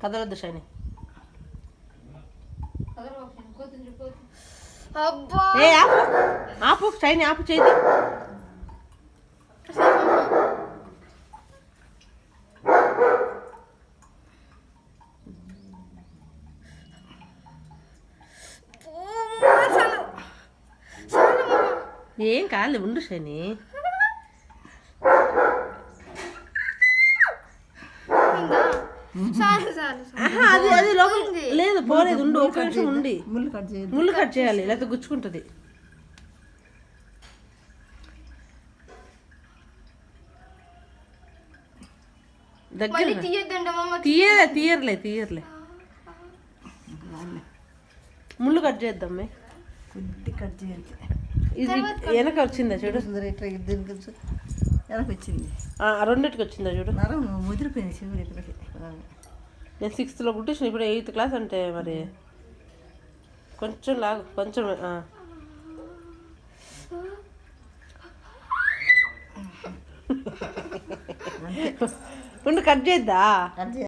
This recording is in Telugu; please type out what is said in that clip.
కదలొద్దు షైని. ఏ ఆపు ఆపు షైని ఆపు చేయి. ఏం కాదు ఉండు షైని. అది అది లోపల లేదు పోలేదు. ఉండు ఒక నిమిషం ఉండి ముళ్ళు కట్ చేయాలి లేకపోతే గుచ్చుకుంటుంది. దగ్గర తీయర్లే ముళ్ళు కట్ చేద్దాం. కొద్ది కట్ చేయాలి. ఇది వెనక వచ్చిందా చూడు. వెనక వచ్చింది. రెండింటికి వచ్చిందా చూడు. నరం ముదిరిపోయింది చెవులు ఇక్కడికి. నేను 6th పుట్టించిన ఇప్పుడు 8th క్లాస్ అంటే మరి కొంచెం లాగు కొంచెం. ఉండు కట్ చేద్దా.